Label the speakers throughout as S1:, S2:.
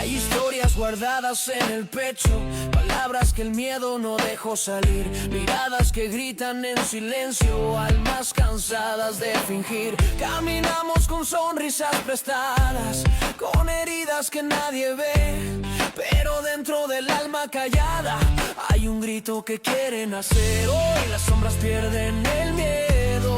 S1: Hay historias guardadas en el pecho, palabras que el miedo no dejó salir, miradas que gritan en silencio, almas cansadas de fingir. Caminamos con sonrisas prestadas, con heridas que nadie ve, pero dentro del alma callada hay un grito que quieren hacer. Hoy las sombras pierden el miedo.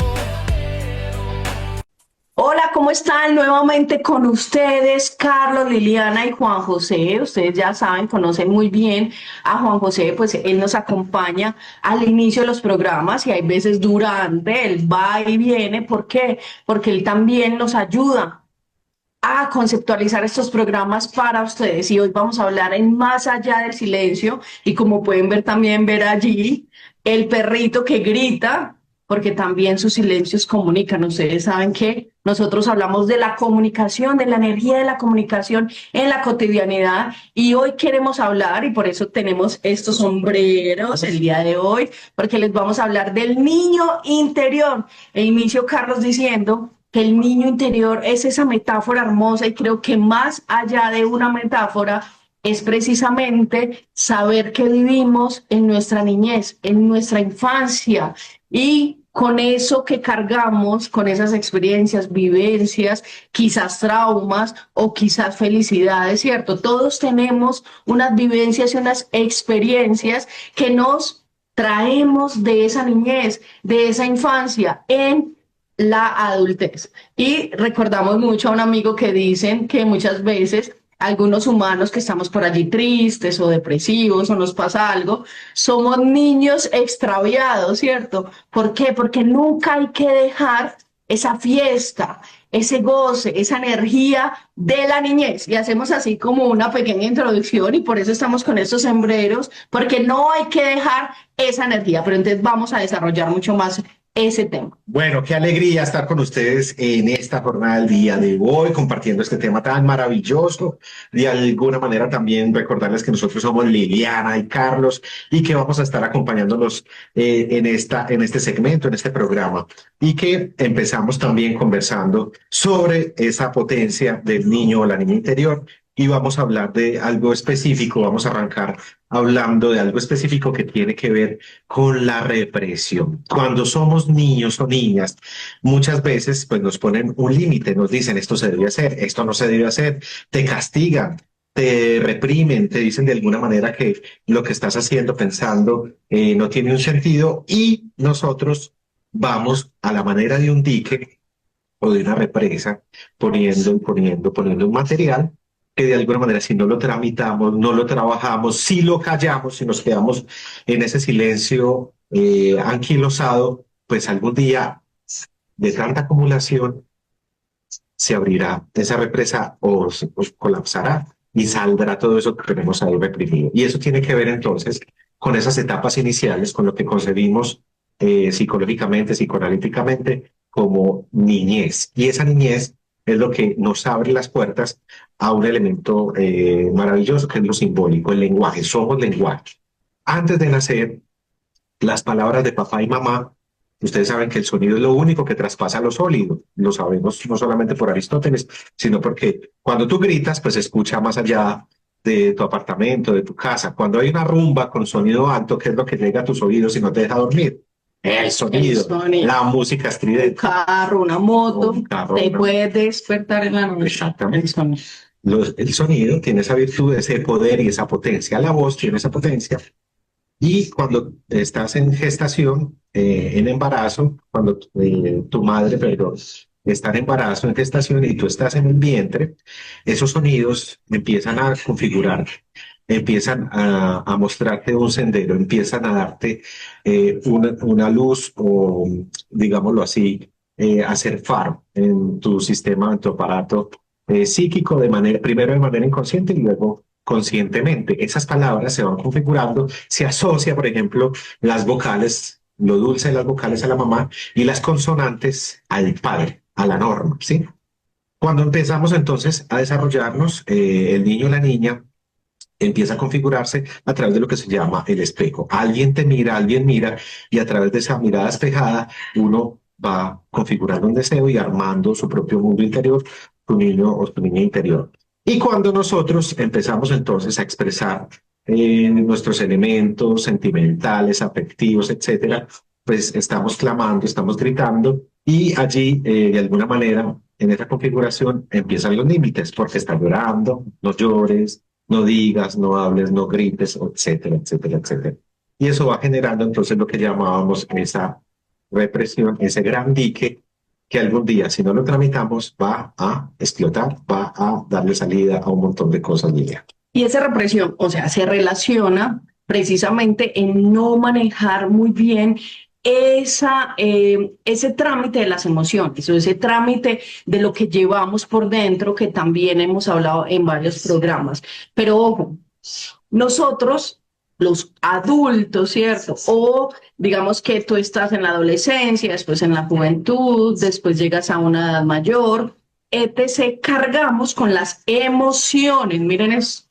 S2: Hola, ¿cómo están? Nuevamente con ustedes, Carlos, Liliana y Juan José. Ustedes ya saben, conocen muy bien a Juan José, pues él nos acompaña al inicio de los programas y hay veces durante, él va y viene. ¿Por qué? Porque él también nos ayuda a conceptualizar estos programas para ustedes. Y hoy vamos a hablar en Más allá del silencio y como pueden ver también ver allí el perrito que grita, porque también sus silencios comunican. Ustedes saben que nosotros hablamos de la comunicación, de la energía de la comunicación en la cotidianidad y hoy queremos hablar y por eso tenemos estos sombreros el día de hoy, porque les vamos a hablar del niño interior. E inicio, Carlos, diciendo que el niño interior es esa metáfora hermosa y creo que más allá de una metáfora es precisamente saber que vivimos en nuestra niñez, en nuestra infancia y con eso que cargamos, con esas experiencias, vivencias, quizás traumas o quizás felicidades, ¿cierto? Todos tenemos unas vivencias y unas experiencias que nos traemos de esa niñez, de esa infancia en la adultez. Y recordamos mucho a un amigo que dicen que muchas veces algunos humanos que estamos por allí tristes o depresivos o nos pasa algo, somos niños extraviados, ¿cierto? ¿Por qué? Porque nunca hay que dejar esa fiesta, ese goce, esa energía de la niñez. Y hacemos así como una pequeña introducción y por eso estamos con estos sombreros, porque no hay que dejar esa energía. Pero entonces vamos a desarrollar mucho más ese tema.
S3: Bueno, qué alegría estar con ustedes en esta jornada del día de hoy, compartiendo este tema tan maravilloso. De alguna manera también recordarles que nosotros somos Liliana y Carlos y que vamos a estar acompañándolos en este segmento, en este programa. Y que empezamos también conversando sobre esa potencia del niño o la niña interior. Y vamos a hablar de algo específico, vamos a arrancar hablando de algo específico que tiene que ver con la represión. Cuando somos niños o niñas, muchas veces pues nos ponen un límite, nos dicen esto se debe hacer, esto no se debe hacer, te castigan, te reprimen, te dicen de alguna manera que lo que estás haciendo, pensando, no tiene un sentido y nosotros vamos a la manera de un dique o de una represa poniendo un material que de alguna manera si no lo tramitamos, no lo trabajamos, si lo callamos, si nos quedamos en ese silencio anquilosado, pues algún día de tanta acumulación se abrirá esa represa o colapsará y saldrá todo eso que tenemos ahí reprimido. Y eso tiene que ver entonces con esas etapas iniciales, con lo que concebimos psicológicamente, psicoanalíticamente como niñez. Y esa niñez es lo que nos abre las puertas a un elemento maravilloso que es lo simbólico, el lenguaje. Somos lenguaje. Antes de nacer, las palabras de papá y mamá, ustedes saben que el sonido es lo único que traspasa lo sólido. Lo sabemos no solamente por Aristóteles, sino porque cuando tú gritas, pues se escucha más allá de tu apartamento, de tu casa. Cuando hay una rumba con sonido alto, ¿qué es lo que llega a tus oídos y no te deja dormir? El sonido, la música estridente.
S2: Un carro, una moto, te puede despertar en la noche.
S3: Exactamente. El sonido tiene esa virtud, ese poder y esa potencia. La voz tiene esa potencia. Y cuando estás en gestación, en embarazo, cuando tu madre, perdón, está en embarazo, en gestación y tú estás en el vientre, esos sonidos empiezan a configurar, empiezan a mostrarte un sendero, empiezan a darte una luz o, digámoslo así, hacer faro en tu sistema, en tu aparato psíquico, primero de manera inconsciente y luego conscientemente. Esas palabras se van configurando, se asocia, por ejemplo, las vocales, lo dulce de las vocales a la mamá y las consonantes al padre, a la norma, ¿sí? Cuando empezamos entonces a desarrollarnos, el niño o la niña empieza a configurarse a través de lo que se llama el espejo. Alguien te mira, alguien mira, y a través de esa mirada espejada uno va configurando un deseo y armando su propio mundo interior, tu niño o tu niña interior. Y cuando nosotros empezamos entonces a expresar nuestros elementos sentimentales, afectivos, etcétera, pues estamos clamando, estamos gritando y allí, de alguna manera, en esa configuración empiezan los límites, porque está llorando, no llores, no digas, no hables, no grites, etcétera, etcétera, etcétera. Y eso va generando entonces lo que llamábamos esa represión, ese gran dique que algún día, si no lo tramitamos, va a explotar, va a darle salida a un montón de cosas, Lilia.
S2: Y esa represión, o sea, se relaciona precisamente en no manejar muy bien ese trámite de las emociones, o ese trámite de lo que llevamos por dentro, que también hemos hablado en varios programas. Pero ojo, nosotros, los adultos, ¿cierto? O digamos que tú estás en la adolescencia, después en la juventud, después llegas a una edad mayor, etc. Cargamos con las emociones, miren eso,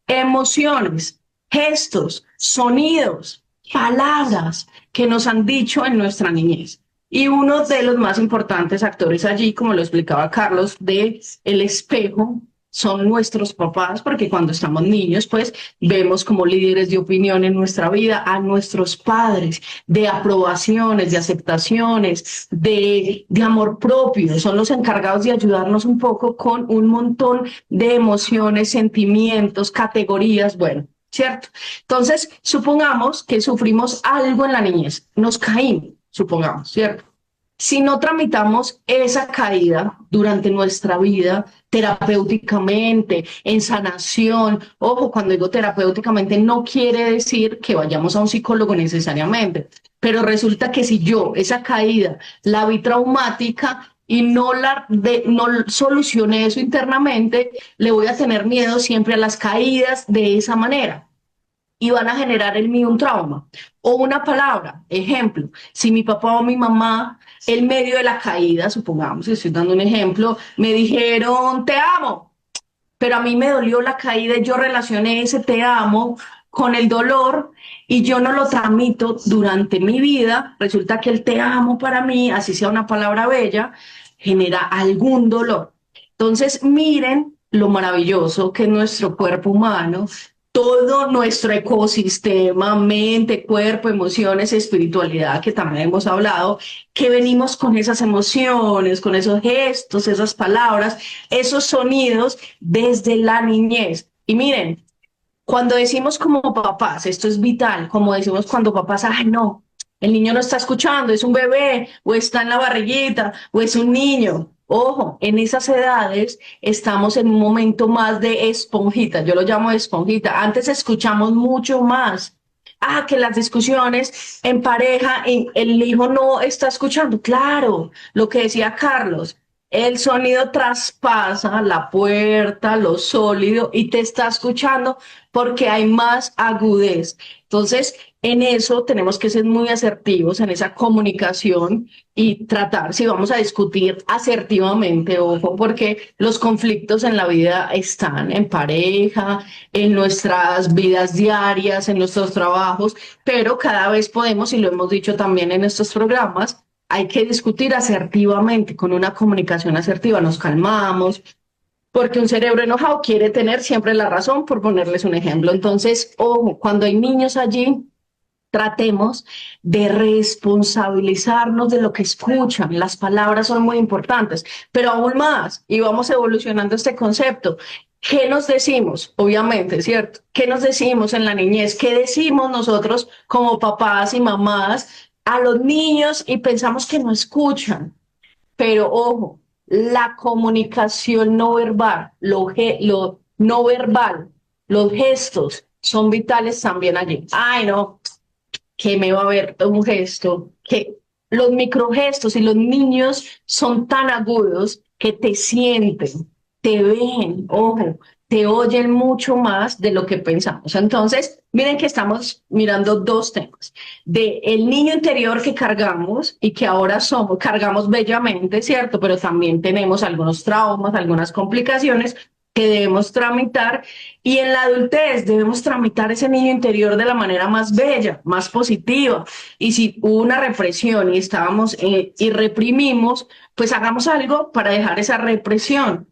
S2: emociones, gestos, sonidos, palabras que nos han dicho en nuestra niñez. Y uno de los más importantes actores allí, como lo explicaba Carlos, de el espejo, son nuestros papás, porque cuando estamos niños, pues vemos como líderes de opinión en nuestra vida a nuestros padres, de aprobaciones, de aceptaciones, de amor propio. Son los encargados de ayudarnos un poco con un montón de emociones, sentimientos, categorías, bueno, ¿cierto? Entonces, supongamos que sufrimos algo en la niñez, nos caímos, supongamos, ¿cierto? Si no tramitamos esa caída durante nuestra vida terapéuticamente, en sanación, ojo, cuando digo terapéuticamente no quiere decir que vayamos a un psicólogo necesariamente, pero resulta que si yo esa caída la vi traumática y no solucioné eso internamente, le voy a tener miedo siempre a las caídas de esa manera y van a generar en mí un trauma. O una palabra, ejemplo, si mi papá o mi mamá, en medio de la caída, supongamos, estoy dando un ejemplo, me dijeron, te amo, pero a mí me dolió la caída y yo relacioné ese te amo con el dolor y yo no lo tramito durante mi vida, resulta que el te amo para mí, así sea una palabra bella, genera algún dolor. Entonces, miren lo maravilloso que es nuestro cuerpo humano, todo nuestro ecosistema, mente, cuerpo, emociones, espiritualidad, que también hemos hablado, que venimos con esas emociones, con esos gestos, esas palabras, esos sonidos desde la niñez. Y miren, cuando decimos como papás, esto es vital, como decimos cuando papás, ay no, el niño no está escuchando, es un bebé, o está en la barriguita, o es un niño. Ojo, en esas edades estamos en un momento más de esponjita, yo lo llamo esponjita. Antes escuchamos mucho más. Que las discusiones en pareja, el hijo no está escuchando. Claro, lo que decía Carlos, el sonido traspasa la puerta, lo sólido, y te está escuchando porque hay más agudez. Entonces, en eso tenemos que ser muy asertivos en esa comunicación y tratar, si vamos a discutir asertivamente, ojo, porque los conflictos en la vida están en pareja, en nuestras vidas diarias, en nuestros trabajos, pero cada vez podemos, y lo hemos dicho también en estos programas, hay que discutir asertivamente, con una comunicación asertiva, nos calmamos, porque un cerebro enojado quiere tener siempre la razón, por ponerles un ejemplo. Entonces, ojo, cuando hay niños allí, tratemos de responsabilizarnos de lo que escuchan. Las palabras son muy importantes, pero aún más, y vamos evolucionando este concepto. ¿Qué nos decimos? Obviamente, ¿cierto? ¿Qué nos decimos en la niñez? ¿Qué decimos nosotros como papás y mamás a los niños y pensamos que no escuchan? Pero ojo, la comunicación no verbal, lo no verbal, los gestos son vitales también allí. Ay, no, que me va a ver un gesto, que los microgestos y los niños son tan agudos que te sienten, te ven, ojo, te oyen mucho más de lo que pensamos. Entonces, miren que estamos mirando dos temas, de el niño interior que cargamos y que ahora cargamos bellamente, ¿cierto? Pero también tenemos algunos traumas, algunas complicaciones que debemos tramitar, y en la adultez debemos tramitar ese niño interior de la manera más bella, más positiva. Y si hubo una represión y estábamos y reprimimos, pues hagamos algo para dejar esa represión.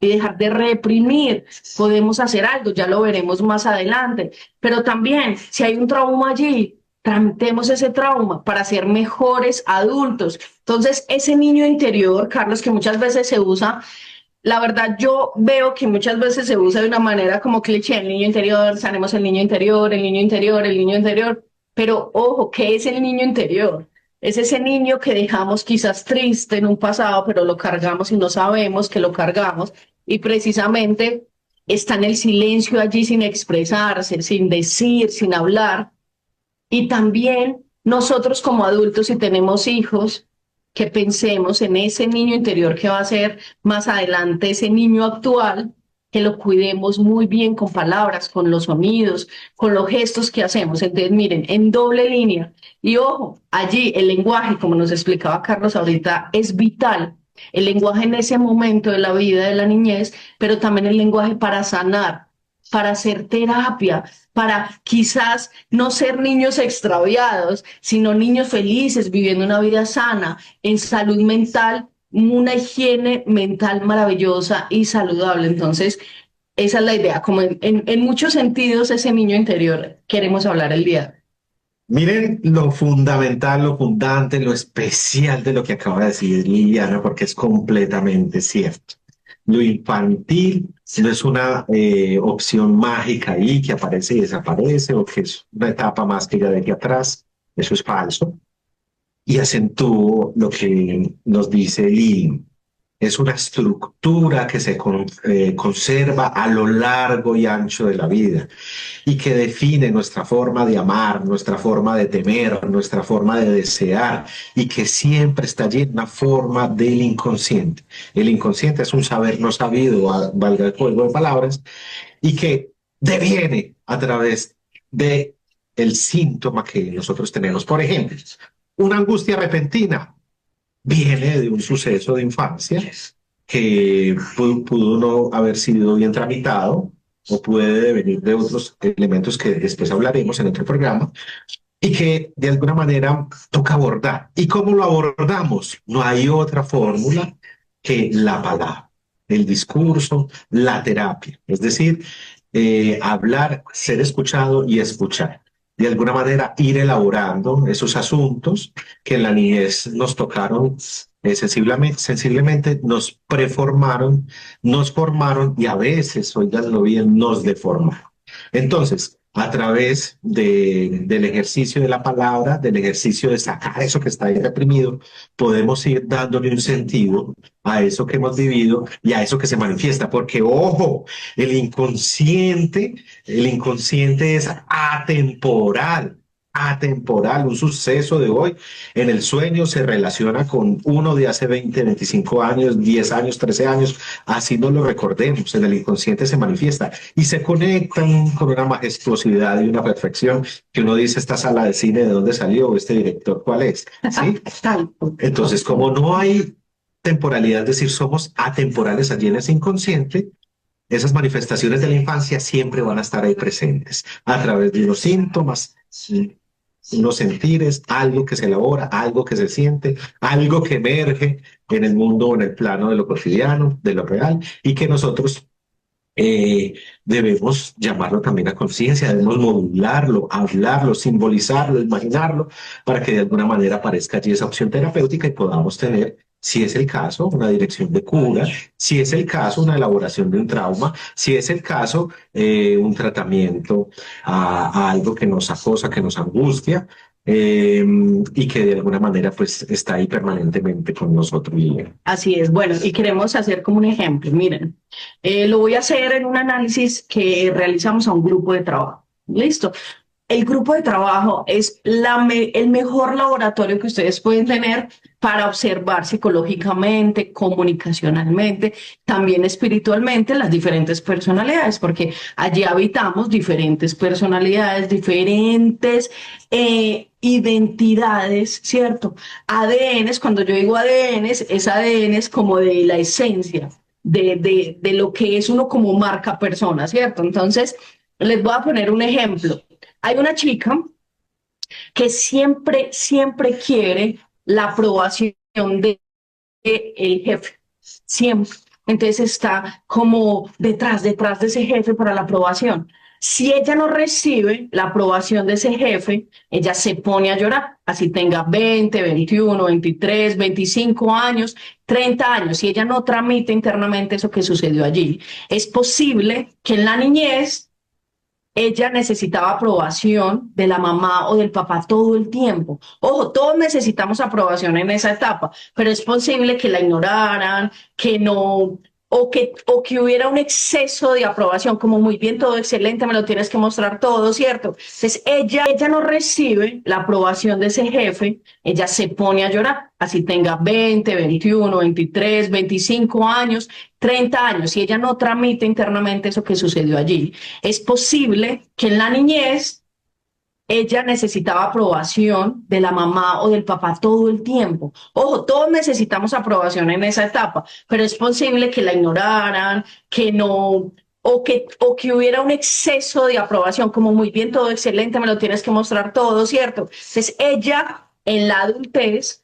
S2: y dejar de reprimir. Podemos hacer algo, ya lo veremos más adelante. Pero también, si hay un trauma allí, tramitemos ese trauma para ser mejores adultos. Entonces, ese niño interior, Carlos, que muchas veces se usa, la verdad, yo veo que muchas veces se usa de una manera como cliché, el niño interior, sanemos el niño interior, el niño interior, el niño interior, pero ojo, ¿qué es el niño interior? Es ese niño que dejamos quizás triste en un pasado, pero lo cargamos y no sabemos que lo cargamos, y precisamente está en el silencio allí sin expresarse, sin decir, sin hablar, y también nosotros como adultos, si tenemos hijos, que pensemos en ese niño interior que va a ser más adelante ese niño actual, que lo cuidemos muy bien con palabras, con los sonidos, con los gestos que hacemos. Entonces, miren, en doble línea. Y ojo, allí el lenguaje, como nos explicaba Carlos ahorita, es vital. El lenguaje en ese momento de la vida de la niñez, pero también el lenguaje para sanar, para hacer terapia, para quizás no ser niños extraviados, sino niños felices, viviendo una vida sana, en salud mental, una higiene mental maravillosa y saludable. Entonces, esa es la idea, como en muchos sentidos ese niño interior queremos hablar el día de hoy.
S3: Miren lo fundamental, lo fundante, lo especial de lo que acaba de decir Liliana, porque es completamente cierto. Lo infantil no es una opción mágica ahí que aparece y desaparece, o que es una etapa más que ya de aquí atrás. Eso es falso. Y acentúo lo que nos dice Lili. Es una estructura que se conserva a lo largo y ancho de la vida y que define nuestra forma de amar, nuestra forma de temer, nuestra forma de desear, y que siempre está allí en una forma del inconsciente. El inconsciente es un saber no sabido, valga el juego de palabras, y que deviene a través de el síntoma que nosotros tenemos. Por ejemplo, una angustia repentina viene de un suceso de infancia que pudo no haber sido bien tramitado, o puede venir de otros elementos que después hablaremos en otro programa, y que de alguna manera toca abordar. ¿Y cómo lo abordamos? No hay otra fórmula que la palabra, el discurso, la terapia. Es decir, hablar, ser escuchado y escuchar. De alguna manera ir elaborando esos asuntos que en la niñez nos tocaron sensiblemente, nos preformaron, nos formaron y a veces, oiganlo bien, nos deformaron. Entonces, a través del ejercicio de la palabra, del ejercicio de sacar eso que está ahí reprimido, podemos ir dándole un sentido a eso que hemos vivido y a eso que se manifiesta. Porque, ojo, el inconsciente es atemporal. Atemporal, un suceso de hoy en el sueño se relaciona con uno de hace 20, 25 años, 10 años, 13 años, así no lo recordemos, en el inconsciente se manifiesta y se conectan con una majestuosidad y una perfección que uno dice, esta sala de cine, ¿de dónde salió? ¿Este director cuál es? ¿Sí? Entonces, como no hay temporalidad, es decir, somos atemporales allí en ese inconsciente, esas manifestaciones de la infancia siempre van a estar ahí presentes a través de unos síntomas, unos sentires, algo que se elabora, algo que se siente, algo que emerge en el mundo o en el plano de lo cotidiano, de lo real, y que nosotros debemos llamarlo también a conciencia, debemos modularlo, hablarlo, simbolizarlo, imaginarlo, para que de alguna manera aparezca allí esa opción terapéutica y podamos tener, si es el caso, una dirección de cura, si es el caso, una elaboración de un trauma, si es el caso, un tratamiento a algo que nos acosa, que nos angustia, y que de alguna manera pues está ahí permanentemente con nosotros.
S2: Así es, bueno, y queremos hacer como un ejemplo, miren, lo voy a hacer en un análisis que realizamos a un grupo de trabajo. ¿Listo? El grupo de trabajo es el mejor laboratorio que ustedes pueden tener para observar psicológicamente, comunicacionalmente, también espiritualmente las diferentes personalidades, porque allí habitamos diferentes personalidades, diferentes identidades, ¿cierto? ADNs, cuando yo digo ADNs, es ADNs como de la esencia, de lo que es uno como marca persona, ¿cierto? Entonces, les voy a poner un ejemplo. Hay una chica que siempre quiere la aprobación del jefe, siempre. entonces está como detrás de ese jefe para la aprobación. Si ella no recibe la aprobación de ese jefe, ella se pone a llorar, así tenga 20, 21, 23, 25 años, 30 años. Si ella no tramita internamente eso que sucedió allí, es posible que en la niñez ella necesitaba aprobación de la mamá o del papá todo el tiempo. Ojo, todos necesitamos aprobación en esa etapa, pero es posible que la ignoraran, que no, o que hubiera un exceso de aprobación, como muy bien, todo excelente, me lo tienes que mostrar todo, ¿cierto? Entonces ella no recibe la aprobación de ese jefe, ella se pone a llorar, así tenga 20, 21, 23, 25 años, 30 años, si ella no tramita internamente eso que sucedió allí, es posible que en la niñez ella necesitaba aprobación de la mamá o del papá todo el tiempo. Ojo, todos necesitamos aprobación en esa etapa, pero es posible que la ignoraran, que no, o que hubiera un exceso de aprobación, como muy bien, todo excelente, me lo tienes que mostrar todo, ¿cierto? Entonces ella en la adultez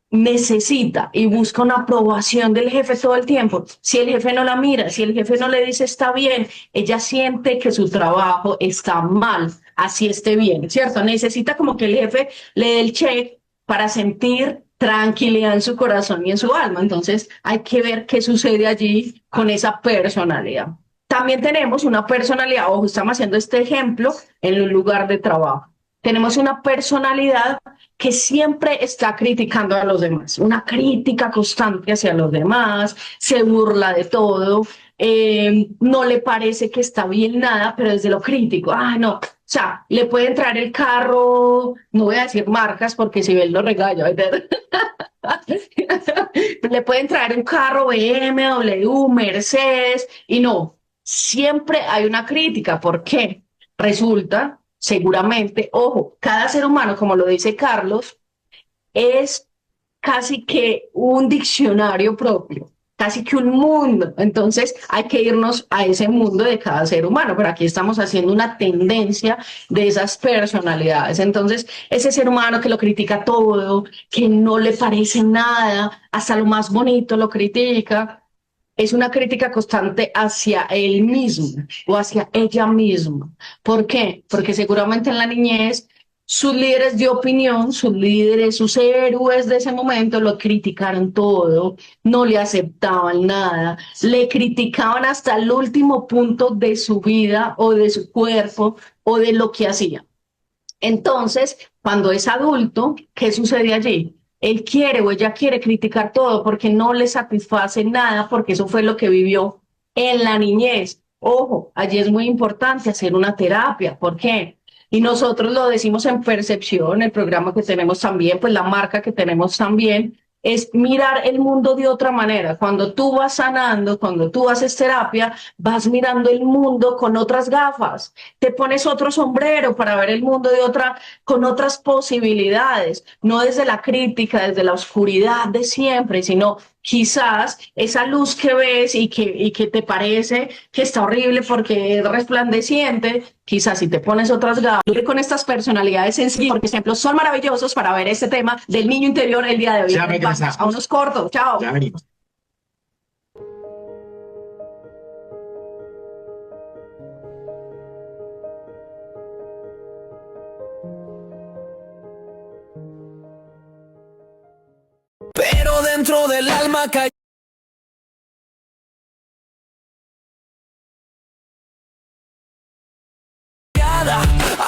S2: necesita y busca una aprobación del jefe todo el tiempo. Si el jefe no la mira, si el jefe no le dice está bien, ella siente que su trabajo está mal, así esté bien, ¿cierto? Necesita como que el jefe le dé el check para sentir tranquilidad en su corazón y en su alma. Entonces hay que ver qué sucede allí con esa personalidad. También tenemos una personalidad, ojo, estamos haciendo este ejemplo en un lugar de trabajo. Tenemos una personalidad que siempre está criticando a los demás, una crítica constante hacia los demás, se burla de todo, no le parece que está bien nada, pero desde lo crítico, no, o sea, le puede entrar el carro, no voy a decir marcas porque si él lo regaña, ¿verdad? Le pueden traer un carro BMW, Mercedes, y no, siempre hay una crítica. ¿Por qué? Resulta, seguramente, ojo, cada ser humano, como lo dice Carlos, es casi que un diccionario propio, casi que un mundo. Entonces hay que irnos a ese mundo de cada ser humano, pero aquí estamos haciendo una tendencia de esas personalidades. Entonces, ese ser humano que lo critica todo, que no le parece nada, hasta lo más bonito lo critica, es una crítica constante hacia él mismo o hacia ella misma. ¿Por qué? Porque seguramente en la niñez sus líderes de opinión, sus líderes, sus héroes de ese momento lo criticaron todo, no le aceptaban nada, le criticaban hasta el último punto de su vida o de su cuerpo o de lo que hacía. Entonces, cuando es adulto, ¿qué sucede allí? Él quiere o ella quiere criticar todo porque no le satisface nada, porque eso fue lo que vivió en la niñez. Ojo, allí es muy importante hacer una terapia. ¿Por qué? Y nosotros lo decimos en Percepción, el programa que tenemos también, pues la marca que tenemos también, es mirar el mundo de otra manera. Cuando tú vas sanando, cuando tú haces terapia, vas mirando el mundo con otras gafas, te pones otro sombrero para ver el mundo con otras posibilidades, no desde la crítica, desde la oscuridad de siempre, sino quizás esa luz que ves y que te parece que está horrible porque es resplandeciente, quizás si te pones otras gafas, con estas personalidades sencillas, por ejemplo, son maravillosos para ver este tema del niño interior el día de hoy.
S3: Ya regresamos.
S2: A unos cortos, chao.
S3: Ya venimos.
S1: Pero dentro del alma callada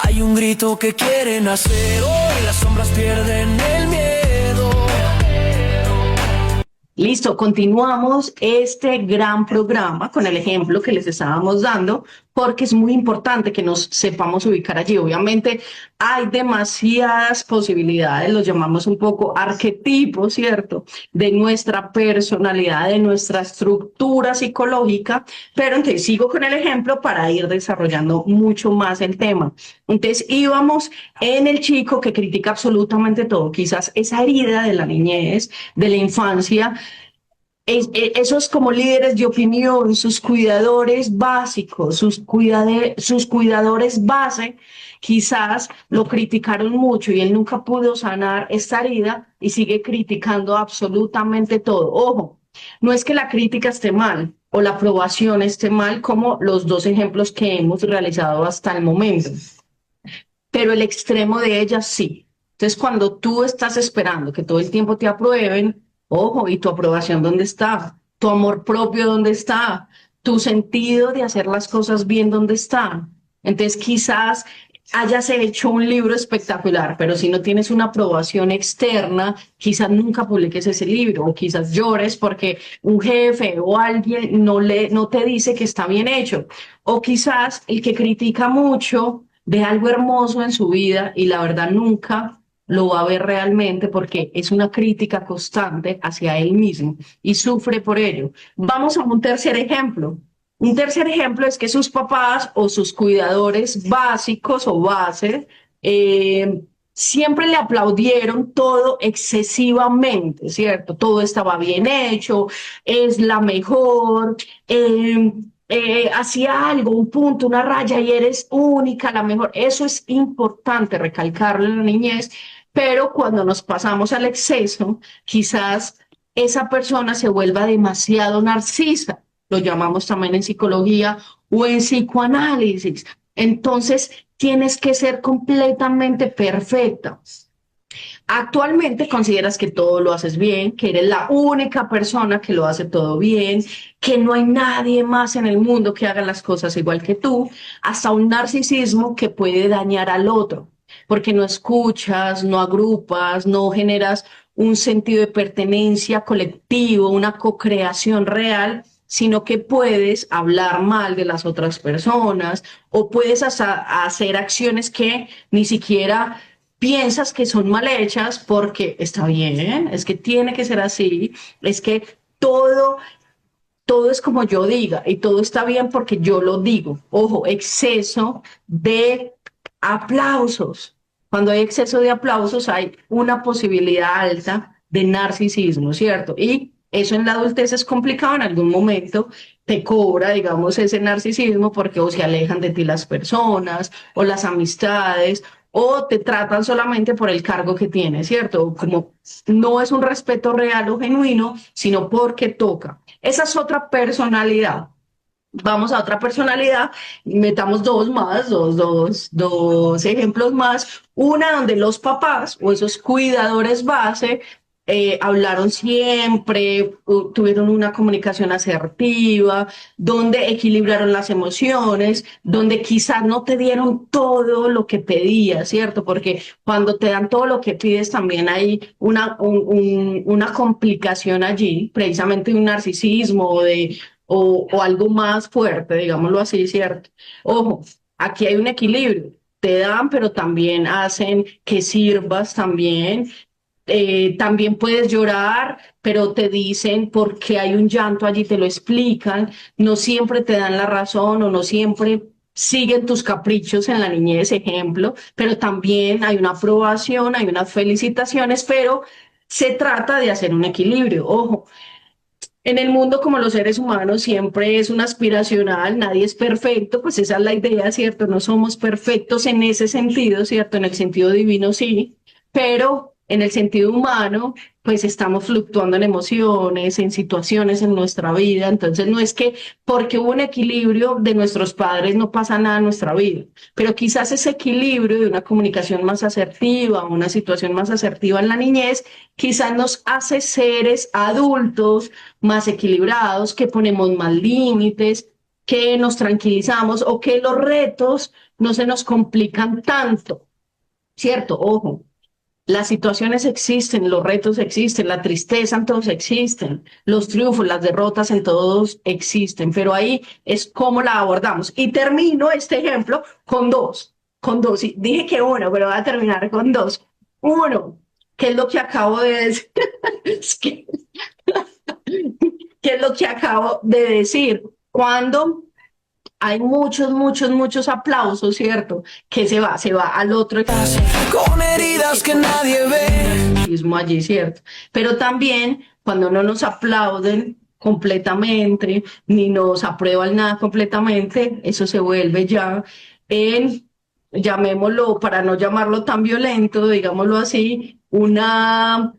S1: hay un grito que quiere nacer. Hoy las sombras pierden el miedo.
S2: Listo, continuamos este gran programa con el ejemplo que les estábamos dando, porque es muy importante que nos sepamos ubicar allí. Obviamente hay demasiadas posibilidades, los llamamos un poco arquetipos, ¿cierto? De nuestra personalidad, de nuestra estructura psicológica, pero entonces sigo con el ejemplo para ir desarrollando mucho más el tema. Entonces íbamos en el chico que critica absolutamente todo, quizás esa herida de la niñez, de la infancia, esos como líderes de opinión, sus cuidadores básicos, sus cuidadores base, quizás lo criticaron mucho y él nunca pudo sanar esta herida y sigue criticando absolutamente todo. Ojo, No es que la crítica esté mal o la aprobación esté mal, como los dos ejemplos que hemos realizado hasta el momento, pero el extremo de ellas sí. Entonces, cuando tú estás esperando que todo el tiempo te aprueben, ojo, ¿y tu aprobación dónde está? ¿Tu amor propio dónde está? ¿Tu sentido de hacer las cosas bien dónde está? Entonces, quizás hayas hecho un libro espectacular, pero si no tienes una aprobación externa, quizás nunca publiques ese libro, o quizás llores porque un jefe o alguien no te dice que está bien hecho, o quizás el que critica mucho ve algo hermoso en su vida y la verdad nunca lo va a ver realmente porque es una crítica constante hacia él mismo y sufre por ello. Vamos a un tercer ejemplo. Un tercer ejemplo es que sus papás o sus cuidadores básicos o base siempre le aplaudieron todo excesivamente, ¿cierto? Todo estaba bien hecho, es la mejor, hacía algo, un punto, una raya y eres única, la mejor. Eso es importante recalcarlo en la niñez, pero cuando nos pasamos al exceso, quizás esa persona se vuelva demasiado narcisa, lo llamamos también en psicología o en psicoanálisis. Entonces, tienes que ser completamente perfecta. Actualmente consideras que todo lo haces bien, que eres la única persona que lo hace todo bien, que no hay nadie más en el mundo que haga las cosas igual que tú, hasta un narcisismo que puede dañar al otro, porque no escuchas, no agrupas, no generas un sentido de pertenencia colectivo, una co-creación real, sino que puedes hablar mal de las otras personas o puedes hacer acciones que ni siquiera piensas que son mal hechas porque está bien, es que tiene que ser así, es que todo, todo es como yo diga y todo está bien porque yo lo digo. Ojo, exceso de aplausos. Cuando hay exceso de aplausos hay una posibilidad alta de narcisismo, ¿cierto? Y eso en la adultez es complicado, en algún momento te cobra, digamos, ese narcisismo porque o se alejan de ti las personas o las amistades o te tratan solamente por el cargo que tienes, ¿cierto? Como no es un respeto real o genuino, sino porque toca. Esa es otra personalidad. Vamos a otra personalidad, metamos dos más, dos ejemplos más. Una donde los papás o esos cuidadores base hablaron siempre, tuvieron una comunicación asertiva, donde equilibraron las emociones, donde quizás no te dieron todo lo que pedías, ¿cierto? Porque cuando te dan todo lo que pides también hay una complicación allí, precisamente un narcisismo o algo más fuerte, digámoslo así, ¿cierto? Ojo, aquí hay un equilibrio. Te dan, pero también hacen que sirvas también. También puedes llorar, pero te dicen por qué hay un llanto allí, te lo explican. No siempre te dan la razón o no siempre siguen tus caprichos en la niñez, ejemplo, pero también hay una aprobación, hay unas felicitaciones, pero se trata de hacer un equilibrio. Ojo, en el mundo, como los seres humanos, siempre es un aspiracional, nadie es perfecto, pues esa es la idea, ¿cierto? No somos perfectos en ese sentido, ¿cierto? En el sentido divino sí, pero en el sentido humano, pues estamos fluctuando en emociones, en situaciones en nuestra vida, entonces no es que porque hubo un equilibrio de nuestros padres no pasa nada en nuestra vida, pero quizás ese equilibrio de una comunicación más asertiva, una situación más asertiva en la niñez, quizás nos hace seres adultos más equilibrados, que ponemos más límites, que nos tranquilizamos o que los retos no se nos complican tanto, ¿cierto? Ojo, las situaciones existen, los retos existen, la tristeza en todos existen, los triunfos, las derrotas en todos existen, pero ahí es cómo la abordamos. Y termino este ejemplo con dos. Y dije que uno, pero voy a terminar con dos. Uno, ¿qué es lo que acabo de decir? Es que ¿qué es lo que acabo de decir? Cuando hay muchos aplausos, ¿cierto? Que se va al otro
S1: con heridas que nadie ve.
S2: mismo allí, ¿cierto? Pero también cuando no nos aplauden completamente, ni nos aprueban nada completamente, eso se vuelve ya en, llamémoslo, para no llamarlo tan violento, digámoslo así, una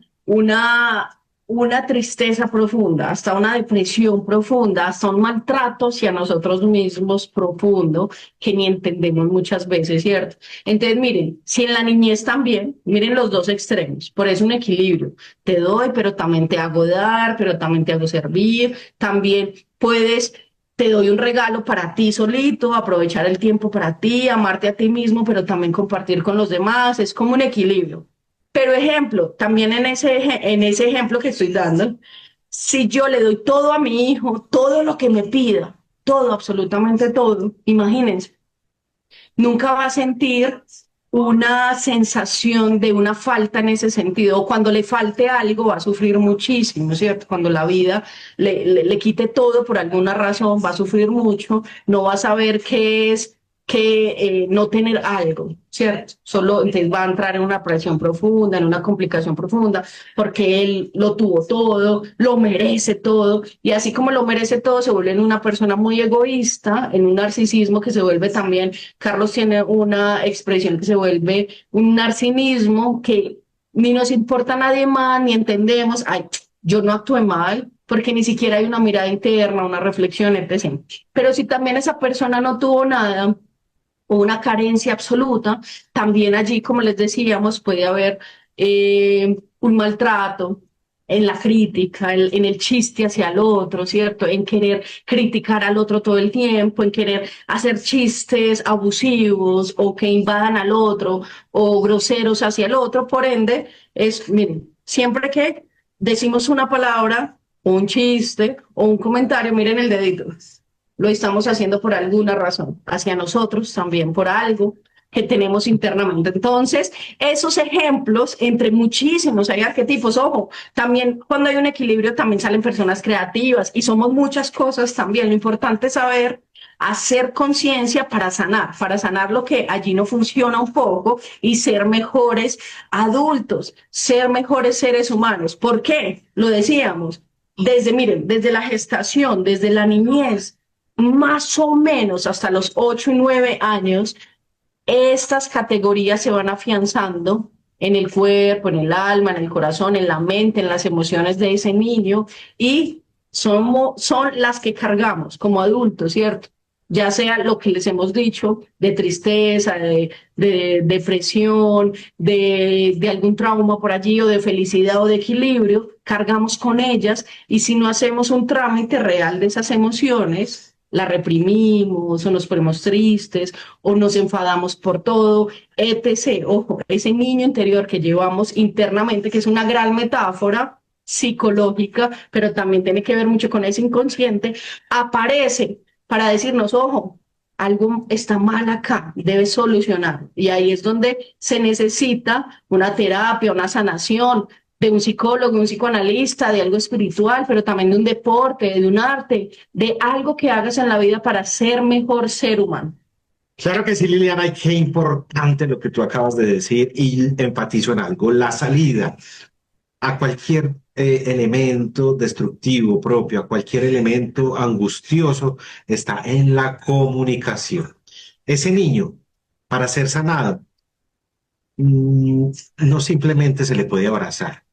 S2: una tristeza profunda, hasta una depresión profunda, hasta un maltrato hacia nosotros mismos profundo que ni entendemos muchas veces, ¿cierto? Entonces, miren, si en la niñez también, miren los dos extremos, por eso un equilibrio, te doy, pero también te hago dar, pero también te hago servir, también puedes, te doy un regalo para ti solito, aprovechar el tiempo para ti, amarte a ti mismo, pero también compartir con los demás, es como un equilibrio. Pero ejemplo, también en ese ejemplo que estoy dando, si yo le doy todo a mi hijo, todo lo que me pida, todo, absolutamente todo, imagínense, nunca va a sentir una sensación de una falta en ese sentido, o cuando le falte algo va a sufrir muchísimo, ¿cierto? Cuando la vida le quite todo por alguna razón, va a sufrir mucho, no va a saber qué es que no tener algo, ¿cierto? Solo entonces va a entrar en una presión profunda, en una complicación profunda, porque él lo tuvo todo, lo merece todo, y así como lo merece todo, se vuelve en una persona muy egoísta, en un narcisismo que se vuelve también, Carlos tiene una expresión que se vuelve un narcisismo que ni nos importa a nadie más, ni entendemos, ay, yo no actué mal, porque ni siquiera hay una mirada interna, una reflexión, etc. Pero si también esa persona no tuvo nada, o una carencia absoluta, también allí, como les decíamos, puede haber un maltrato en la crítica, en el chiste hacia el otro, ¿cierto? En querer criticar al otro todo el tiempo, en querer hacer chistes abusivos o que invadan al otro o groseros hacia el otro. Por ende, miren, siempre que decimos una palabra o un chiste o un comentario, miren el dedito, lo estamos haciendo por alguna razón, hacia nosotros también por algo que tenemos internamente. Entonces, esos ejemplos, entre muchísimos, hay arquetipos, ojo, también cuando hay un equilibrio también salen personas creativas y somos muchas cosas también. Lo importante es saber hacer conciencia para sanar lo que allí no funciona un poco y ser mejores adultos, ser mejores seres humanos. ¿Por qué? Lo decíamos, miren, desde la gestación, desde la niñez, más o menos hasta los 8 y 9 años, estas categorías se van afianzando en el cuerpo, en el alma, en el corazón, en la mente, en las emociones de ese niño y son las que cargamos como adultos, ¿cierto? Ya sea lo que les hemos dicho de tristeza, de depresión, de algún trauma por allí o de felicidad o de equilibrio, cargamos con ellas y si no hacemos un trámite real de esas emociones, la reprimimos o nos ponemos tristes o nos enfadamos por todo, etc. Ojo, ese niño interior que llevamos internamente, que es una gran metáfora psicológica, pero también tiene que ver mucho con ese inconsciente, aparece para decirnos, ojo, algo está mal acá, debes solucionar. Y ahí es donde se necesita una terapia, una sanación, de un psicólogo, un psicoanalista, de algo espiritual, pero también de un deporte, de un arte, de algo que hagas en la vida para ser mejor ser humano.
S3: Claro que sí, Liliana, y qué importante lo que tú acabas de decir y empatizo en algo, la salida a cualquier elemento destructivo propio, a cualquier elemento angustioso, está en la comunicación. Ese niño, para ser sanado, no simplemente se le puede abrazar,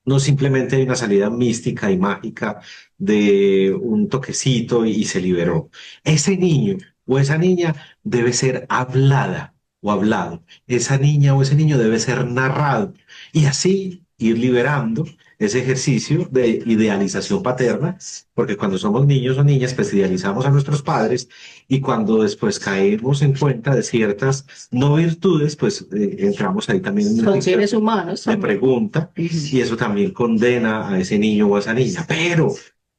S3: no simplemente hay una salida mística y mágica de un toquecito y se liberó. Ese niño o esa niña debe ser hablada o hablado. Esa niña o ese niño debe ser narrado. Y así ir liberando ese ejercicio de idealización paterna, porque cuando somos niños o niñas, pues idealizamos a nuestros padres y cuando después caemos en cuenta de ciertas no virtudes, pues entramos ahí también en
S2: Son seres humanos.
S3: de pregunta y eso también condena a ese niño o a esa niña. Pero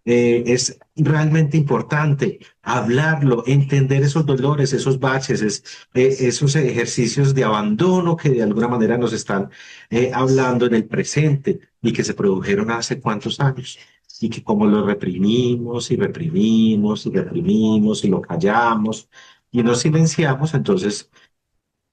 S3: es realmente importante hablarlo, entender esos dolores, esos baches, esos ejercicios de abandono que de alguna manera nos están hablando en el presente y que se produjeron hace cuántos años y que como lo reprimimos y reprimimos y reprimimos y lo callamos y nos silenciamos, entonces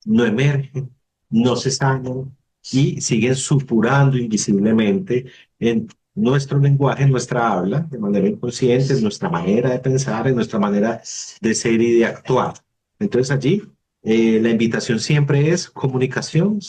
S3: no emergen, no se sanan y siguen supurando invisiblemente en nuestro lenguaje, en nuestra habla, de manera inconsciente, en nuestra manera de pensar, en nuestra manera de ser y de actuar. Entonces allí la invitación siempre es comunicación,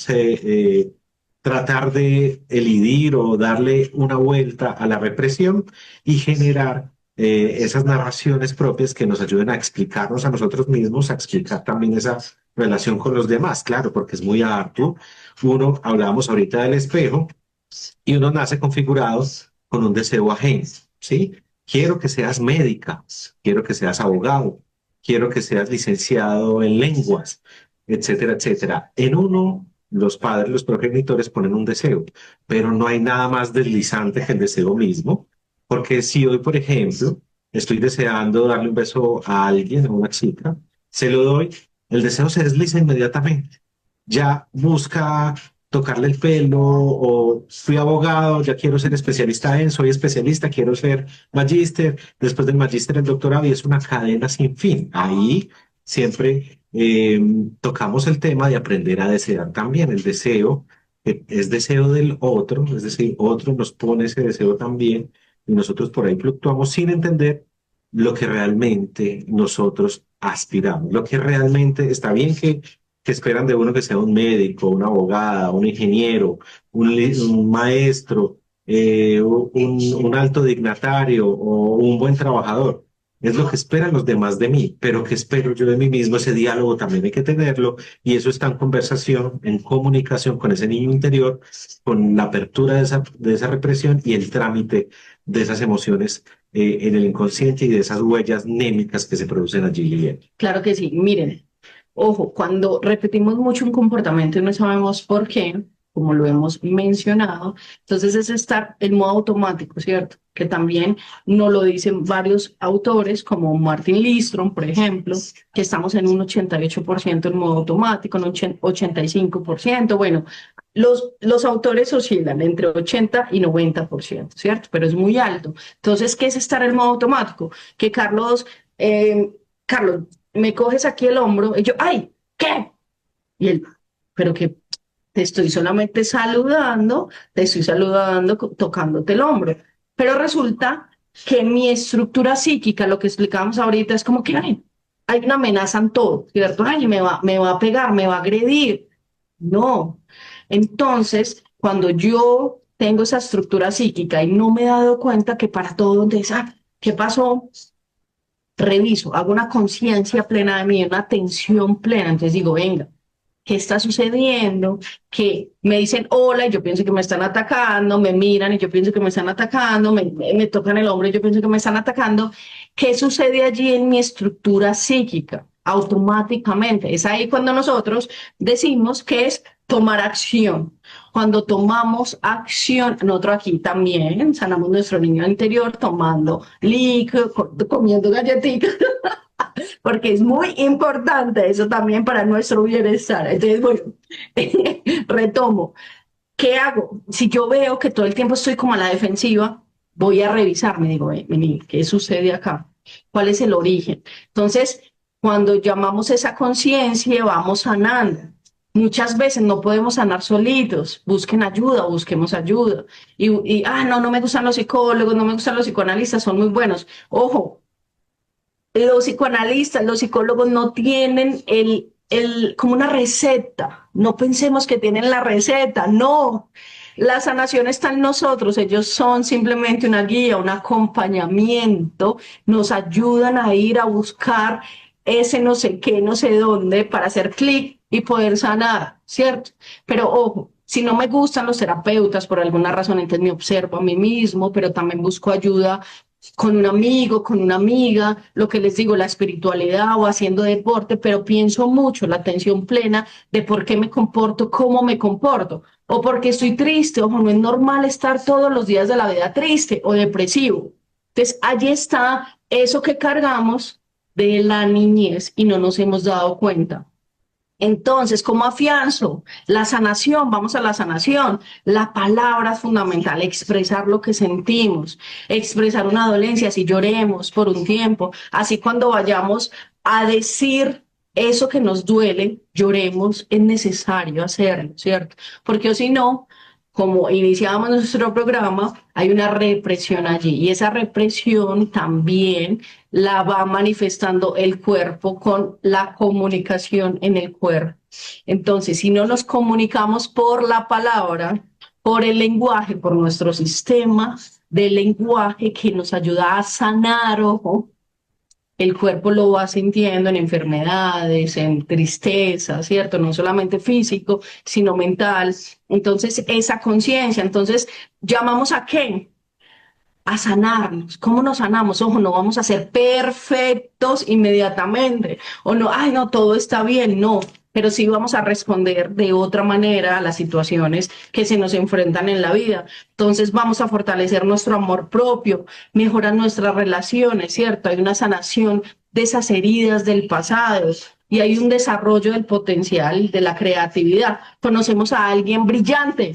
S3: tratar de elidir o darle una vuelta a la represión y generar esas narraciones propias que nos ayuden a explicarnos a nosotros mismos, a explicar también esa relación con los demás, claro, porque es muy arduo. Uno, hablábamos ahorita del espejo, y uno nace configurado con un deseo ajeno, ¿sí? Quiero que seas médica, quiero que seas abogado, quiero que seas licenciado en lenguas, etcétera, etcétera. En uno, los padres, los progenitores ponen un deseo, pero no hay nada más deslizante que el deseo mismo, porque si hoy, por ejemplo, estoy deseando darle un beso a alguien, a una chica, se lo doy, el deseo se desliza inmediatamente. Ya busca tocarle el pelo o fui abogado, ya quiero ser especialista en, soy especialista, quiero ser magíster, después del magíster el doctorado y es una cadena sin fin. Ahí siempre tocamos el tema de aprender a desear también. El deseo es deseo del otro, es decir, otro nos pone ese deseo también y nosotros por ahí fluctuamos sin entender lo que realmente nosotros aspiramos, lo que realmente está bien que esperan de uno que sea un médico, una abogada, un ingeniero, un maestro, un alto dignatario o un buen trabajador. Es lo que esperan los demás de mí, pero ¿qué espero yo de mí mismo? Ese diálogo también hay que tenerlo y eso está en conversación, en comunicación con ese niño interior, con la apertura de esa represión y el trámite de esas emociones en el inconsciente y de esas huellas némicas que se producen allí, Lilian.
S2: Claro que sí, miren, ojo, cuando repetimos mucho un comportamiento y no sabemos por qué, como lo hemos mencionado, entonces es estar en modo automático, ¿cierto? Que también nos lo dicen varios autores, como Martin Lindstrom, por ejemplo, que estamos en un 88% en modo automático, en un 85%. Bueno, los autores oscilan entre 80 y 90%, ¿cierto? Pero es muy alto. Entonces, ¿qué es estar en modo automático? Que Carlos, me coges aquí el hombro y yo, ¡ay! ¿Qué? Y él, pero que te estoy solamente saludando, te estoy saludando, tocándote el hombro. Pero resulta que mi estructura psíquica, lo que explicábamos ahorita, es como que hay una amenaza en todo, ¿cierto? Ay, me va a pegar, me va a agredir. No. Entonces, cuando yo tengo esa estructura psíquica y no me he dado cuenta que para todo, entonces, ¿qué pasó? Reviso, hago una conciencia plena de mí, una atención plena, entonces digo, venga, ¿qué está sucediendo? Que me dicen hola y yo pienso que me están atacando, me miran y yo pienso que me están atacando, me tocan el hombro y yo pienso que me están atacando. ¿Qué sucede allí en mi estructura psíquica? Automáticamente. Es ahí cuando nosotros decimos que es tomar acción. Cuando tomamos acción, nosotros aquí también sanamos nuestro niño interior tomando líquido, comiendo galletitas, porque es muy importante eso también para nuestro bienestar. Entonces, bueno, retomo. ¿Qué hago? Si yo veo que todo el tiempo estoy como a la defensiva, voy a revisar, me digo, vení, ¿qué sucede acá? ¿Cuál es el origen? Entonces, cuando llamamos esa conciencia, vamos sanando. Muchas veces no podemos sanar solitos, busquen ayuda, busquemos ayuda. No me gustan los psicólogos, no me gustan los psicoanalistas, son muy buenos. Ojo, los psicoanalistas, los psicólogos no tienen como una receta. No pensemos que tienen la receta, no. La sanación está en nosotros, ellos son simplemente una guía, un acompañamiento, nos ayudan a ir a buscar ese no sé qué, no sé dónde, para hacer clic y poder sanar, ¿cierto? Pero ojo, si no me gustan los terapeutas por alguna razón, entonces me observo a mí mismo, pero también busco ayuda con un amigo, con una amiga, lo que les digo, la espiritualidad o haciendo deporte, pero pienso mucho la atención plena de por qué me comporto, cómo me comporto, o porque estoy triste, ojo, no es normal estar todos los días de la vida triste o depresivo. Entonces, allí está eso que cargamos de la niñez y no nos hemos dado cuenta. Entonces, ¿cómo afianzo? La sanación, vamos a la sanación. La palabra es fundamental, expresar lo que sentimos, expresar una dolencia, si lloremos por un tiempo, así cuando vayamos a decir eso que nos duele, lloremos, es necesario hacerlo, ¿cierto? Porque o si no, como iniciábamos nuestro programa, hay una represión allí y esa represión también la va manifestando el cuerpo con la comunicación en el cuerpo. Entonces, si no nos comunicamos por la palabra, por el lenguaje, por nuestro sistema de lenguaje que nos ayuda a sanar, ojo, el cuerpo lo va sintiendo en enfermedades, en tristeza, ¿cierto? No solamente físico, sino mental. Entonces, esa conciencia, entonces, ¿llamamos a qué? A sanarnos. ¿Cómo nos sanamos? Ojo, no vamos a ser perfectos inmediatamente. O no, ay, no, todo está bien, no. Pero sí vamos a responder de otra manera a las situaciones que se nos enfrentan en la vida. Entonces vamos a fortalecer nuestro amor propio, mejorar nuestras relaciones, ¿cierto? Hay una sanación de esas heridas del pasado y hay un desarrollo del potencial de la creatividad. Conocemos a alguien brillante,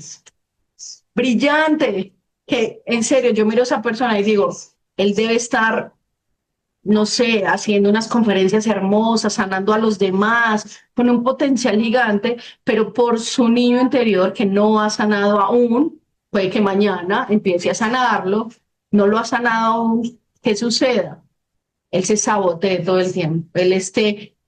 S2: brillante, que en serio yo miro a esa persona y digo, él debe estar, no sé, haciendo unas conferencias hermosas, sanando a los demás, con un potencial gigante, pero por su niño interior que no ha sanado aún, puede que mañana empiece a sanarlo, no lo ha sanado aún, ¿qué suceda? Él se sabotea todo el tiempo, él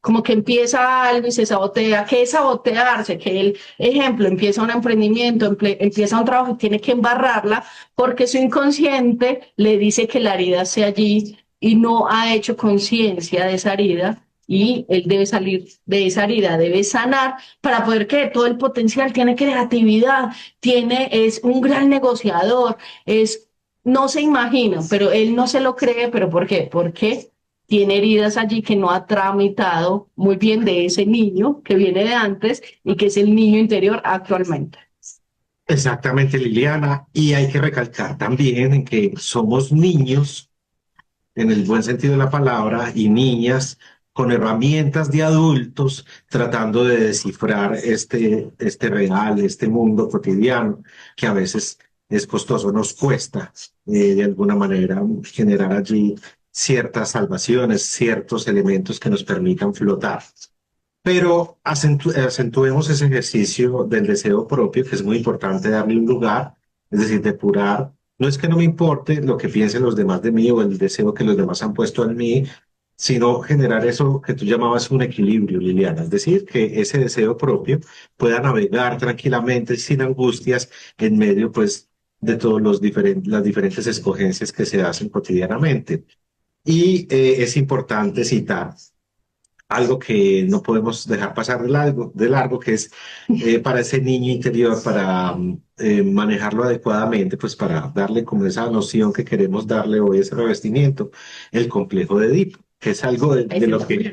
S2: como que empieza algo y se sabotea. ¿Qué es sabotearse? Que él, ejemplo, empieza un emprendimiento, empieza un trabajo y tiene que embarrarla porque su inconsciente le dice que la herida sea allí y no ha hecho conciencia de esa herida y él debe salir de esa herida, debe sanar para poder que todo el potencial, tiene creatividad, es un gran negociador, no se imagina, pero él no se lo cree, pero ¿por qué? Porque tiene heridas allí que no ha tramitado muy bien de ese niño que viene de antes y que es el niño interior actualmente.
S3: Exactamente, Liliana. Y hay que recalcar también en que somos niños, en el buen sentido de la palabra, y niñas con herramientas de adultos tratando de descifrar este real, este mundo cotidiano, que a veces es costoso, nos cuesta de alguna manera generar allí ciertas salvaciones, ciertos elementos que nos permitan flotar. Pero acentuemos ese ejercicio del deseo propio, que es muy importante darle un lugar, es decir, depurar. No es que no me importe lo que piensen los demás de mí o el deseo que los demás han puesto en mí, sino generar eso que tú llamabas un equilibrio, Liliana. Es decir, que ese deseo propio pueda navegar tranquilamente, sin angustias, en medio, pues, de todos las diferentes escogencias que se hacen cotidianamente. Y es importante citar algo que no podemos dejar pasar de largo, que es para ese niño interior, para manejarlo adecuadamente, pues para darle como esa noción que queremos darle hoy, ese revestimiento, el complejo de Edipo, que es algo de lo que,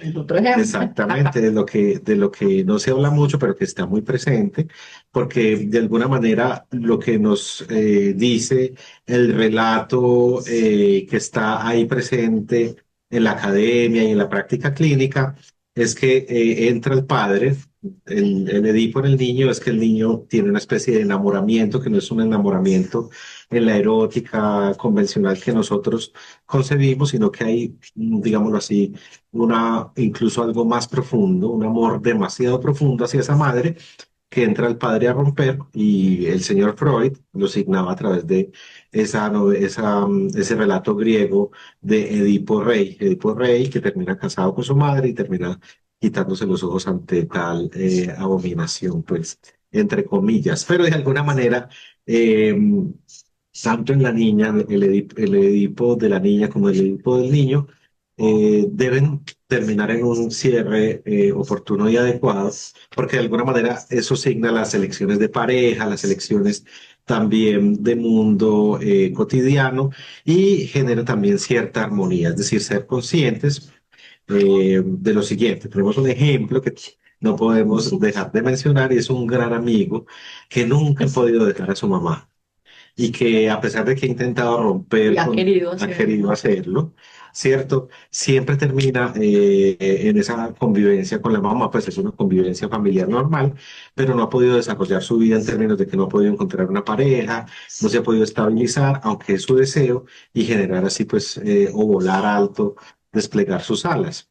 S3: exactamente, de lo que no se habla mucho, pero que está muy presente, porque de alguna manera lo que nos dice el relato que está ahí presente en la academia y en la práctica clínica, es que entra el padre, el Edipo en el niño, es que el niño tiene una especie de enamoramiento, que no es un enamoramiento en la erótica convencional que nosotros concebimos, sino que hay, digámoslo así, incluso algo más profundo, un amor demasiado profundo hacia esa madre, que entra el padre a romper, y el señor Freud lo signaba a través de ese relato griego de Edipo Rey, que termina casado con su madre y termina quitándose los ojos ante tal abominación, pues, entre comillas. Pero de alguna manera, eh, tanto en la niña, el Edipo de la niña como el Edipo del niño, deben terminar en un cierre oportuno y adecuado, porque de alguna manera eso signa las elecciones de pareja, las elecciones también de mundo cotidiano, y genera también cierta armonía, es decir, ser conscientes de lo siguiente. Tenemos un ejemplo que no podemos dejar de mencionar, y es un gran amigo que nunca ha podido dejar a su mamá, y que a pesar de que ha intentado romper, ha querido hacerlo, ¿cierto? Siempre termina en esa convivencia con la mamá, pues es una convivencia familiar normal, pero no ha podido desarrollar su vida en términos de que no ha podido encontrar una pareja, no se ha podido estabilizar, aunque es su deseo, y generar así, pues, o volar alto, desplegar sus alas.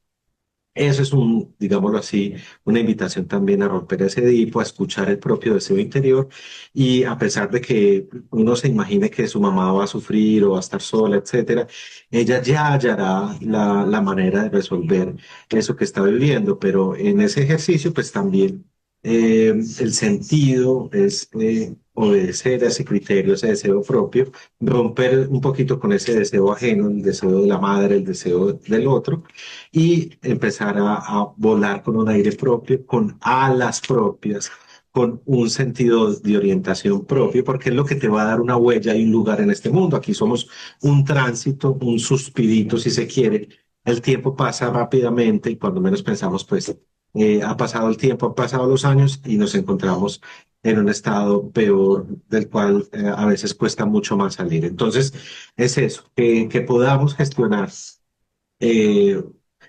S3: Eso es un, digámoslo así, una invitación también a romper ese Edipo, a escuchar el propio deseo interior y a pesar de que uno se imagine que su mamá va a sufrir o va a estar sola, etcétera, ella ya hallará la manera de resolver eso que está viviendo, pero en ese ejercicio pues también el sentido es obedecer a ese criterio, ese deseo propio, romper un poquito con ese deseo ajeno, el deseo de la madre, el deseo del otro y empezar a volar con un aire propio, con alas propias, con un sentido de orientación propio, porque es lo que te va a dar una huella y un lugar en este mundo. Aquí somos un tránsito, un suspirito, si se quiere. El tiempo pasa rápidamente y cuando menos pensamos, pues ha pasado el tiempo, han pasado los años y nos encontramos en un estado peor del cual a veces cuesta mucho más salir. Entonces, es eso, que podamos gestionar eh,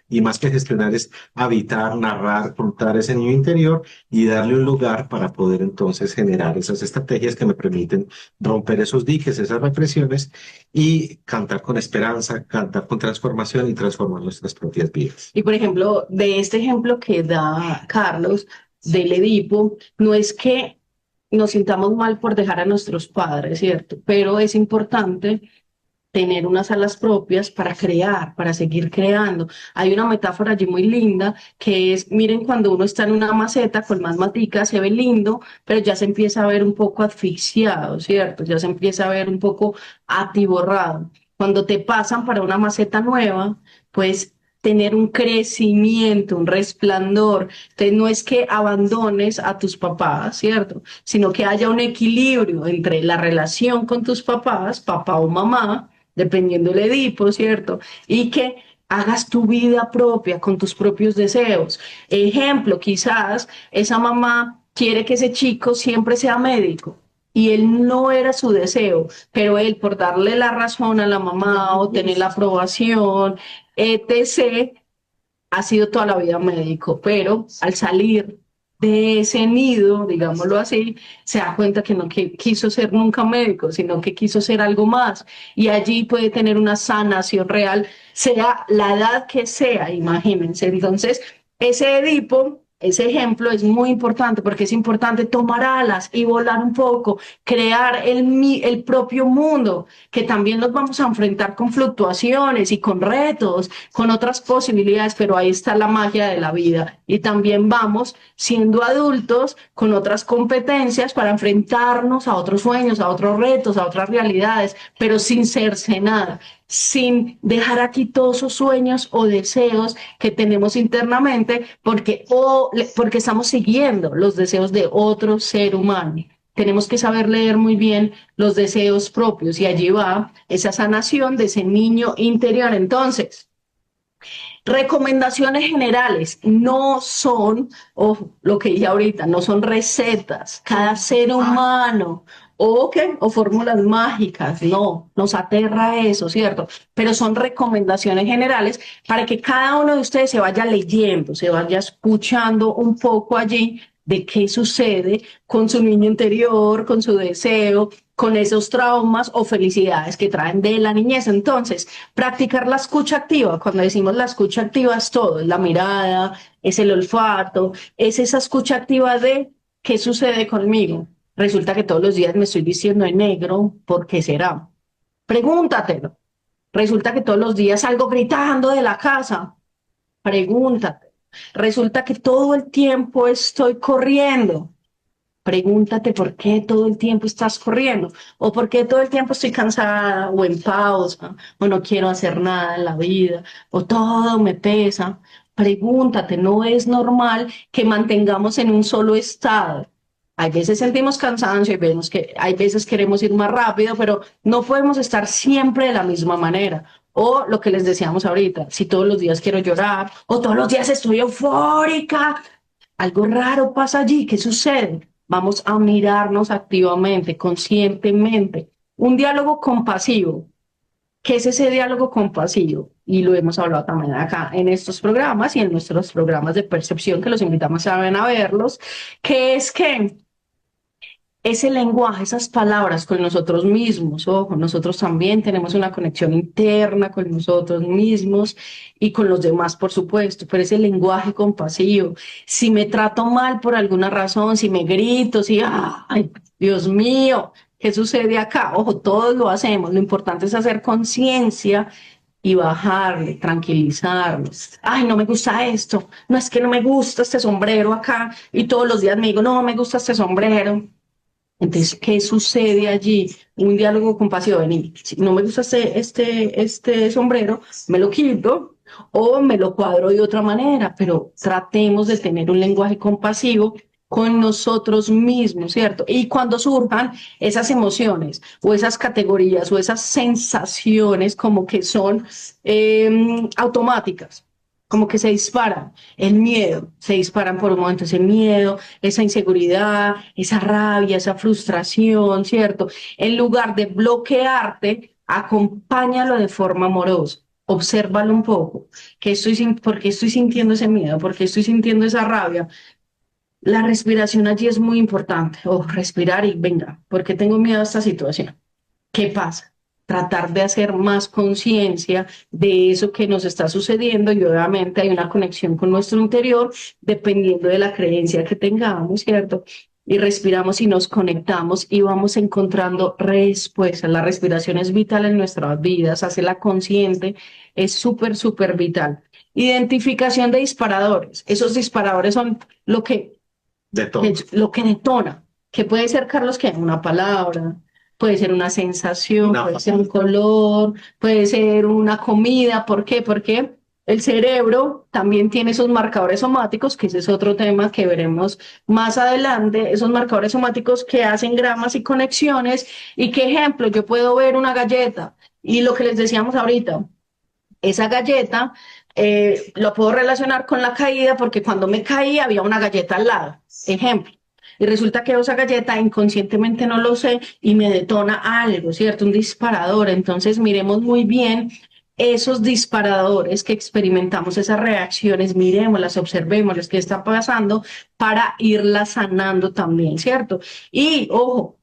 S3: y más que gestionar es habitar, narrar, contar ese niño interior y darle un lugar para poder entonces generar esas estrategias que me permiten romper esos diques, esas represiones y cantar con esperanza, cantar con transformación y transformar nuestras propias vidas.
S2: Y por ejemplo, de este ejemplo que da Carlos del Edipo, no es que nos sintamos mal por dejar a nuestros padres, ¿cierto? Pero es importante tener unas alas propias para crear, para seguir creando. Hay una metáfora allí muy linda que es, miren, cuando uno está en una maceta con más maticas, se ve lindo, pero ya se empieza a ver un poco asfixiado, ¿cierto? Ya se empieza a ver un poco atiborrado. Cuando te pasan para una maceta nueva, pues tener un crecimiento, un resplandor. Entonces, no es que abandones a tus papás, ¿cierto? Sino que haya un equilibrio entre la relación con tus papás, papá o mamá, dependiendo del Edipo, ¿cierto? Y que hagas tu vida propia con tus propios deseos. Ejemplo, quizás esa mamá quiere que ese chico siempre sea médico y él no era su deseo, pero él por darle la razón a la mamá o tener la aprobación, etc., ha sido toda la vida médico, pero al salir de ese nido, digámoslo así, se da cuenta que no quiso ser nunca médico, sino que quiso ser algo más. Y allí puede tener una sanación real, sea la edad que sea, imagínense. Entonces, ese Edipo, ese ejemplo es muy importante porque es importante tomar alas y volar un poco, crear el propio mundo, que también nos vamos a enfrentar con fluctuaciones y con retos, con otras posibilidades, pero ahí está la magia de la vida. Y también vamos siendo adultos con otras competencias para enfrentarnos a otros sueños, a otros retos, a otras realidades, pero sin cercenar, sin dejar aquí todos esos sueños o deseos que tenemos internamente porque estamos siguiendo los deseos de otro ser humano. Tenemos que saber leer muy bien los deseos propios y allí va esa sanación de ese niño interior. Entonces, recomendaciones generales no son, o lo que dije ahorita, no son recetas. Cada ser humano o fórmulas mágicas, no, nos aterra eso, ¿cierto? Pero son recomendaciones generales para que cada uno de ustedes se vaya leyendo, se vaya escuchando un poco allí de qué sucede con su niño interior, con su deseo, con esos traumas o felicidades que traen de la niñez. Entonces, practicar la escucha activa, cuando decimos la escucha activa es todo, es la mirada, es el olfato, es esa escucha activa de qué sucede conmigo. Resulta que todos los días me estoy vistiendo de negro, ¿por qué será? Pregúntatelo. Resulta que todos los días salgo gritando de la casa. Pregúntate. Resulta que todo el tiempo estoy corriendo. Pregúntate por qué todo el tiempo estás corriendo o por qué todo el tiempo estoy cansada o en pausa o no quiero hacer nada en la vida o todo me pesa. Pregúntate, no es normal que mantengamos en un solo estado. Hay veces sentimos cansancio y vemos que hay veces queremos ir más rápido, pero no podemos estar siempre de la misma manera. O lo que les decíamos ahorita, si todos los días quiero llorar o todos los días estoy eufórica, algo raro pasa allí. ¿Qué sucede? Vamos a mirarnos activamente, conscientemente. Un diálogo compasivo. ¿Qué es ese diálogo compasivo? Y lo hemos hablado también acá en estos programas y en nuestros programas de percepción, que los invitamos a verlos, que es que ese lenguaje, esas palabras con nosotros mismos, ojo, nosotros también tenemos una conexión interna con nosotros mismos y con los demás, por supuesto, pero ese lenguaje compasivo, si me trato mal por alguna razón, si me grito, si, ay, Dios mío, ¿qué sucede acá? Ojo, todos lo hacemos, lo importante es hacer conciencia y bajarle, tranquilizarnos. Ay, no me gusta esto, no es que no me gusta este sombrero acá y todos los días me digo, no me gusta este sombrero. Entonces, ¿qué sucede allí? Un diálogo compasivo. Vení, si no me gusta este sombrero, me lo quito o me lo cuadro de otra manera, pero tratemos de tener un lenguaje compasivo con nosotros mismos, ¿cierto? Y cuando surjan esas emociones o esas categorías o esas sensaciones como que son automáticas, como que se disparan, el miedo, se disparan por un momento, ese miedo, esa inseguridad, esa rabia, esa frustración, ¿cierto? En lugar de bloquearte, acompáñalo de forma amorosa. Obsérvalo un poco. ¿Por qué estoy sintiendo ese miedo? ¿Por qué estoy sintiendo esa rabia? La respiración allí es muy importante. O respirar y venga, ¿por qué tengo miedo a esta situación? ¿Qué pasa? Tratar de hacer más conciencia de eso que nos está sucediendo y obviamente hay una conexión con nuestro interior dependiendo de la creencia que tengamos, ¿cierto? Y respiramos y nos conectamos y vamos encontrando respuestas. La respiración es vital en nuestras vidas, hacerla consciente es súper, súper vital. Identificación de disparadores. Esos disparadores son
S3: De todo.
S2: lo que detona, que puede ser, Carlos, que una palabra, puede ser una sensación,
S3: No.
S2: puede ser un color, puede ser una comida. ¿Por qué? Porque el cerebro también tiene esos marcadores somáticos, que ese es otro tema que veremos más adelante, esos marcadores somáticos que hacen gramas y conexiones. Y qué ejemplo, yo puedo ver una galleta y lo que les decíamos ahorita, esa galleta lo puedo relacionar con la caída porque cuando me caí había una galleta al lado, ejemplo. Y resulta que esa galleta inconscientemente no lo sé y me detona algo, ¿cierto? Un disparador. Entonces miremos muy bien esos disparadores que experimentamos, esas reacciones, miremoslas, observémoslas, qué está pasando para irlas sanando también, ¿cierto? Y ojo,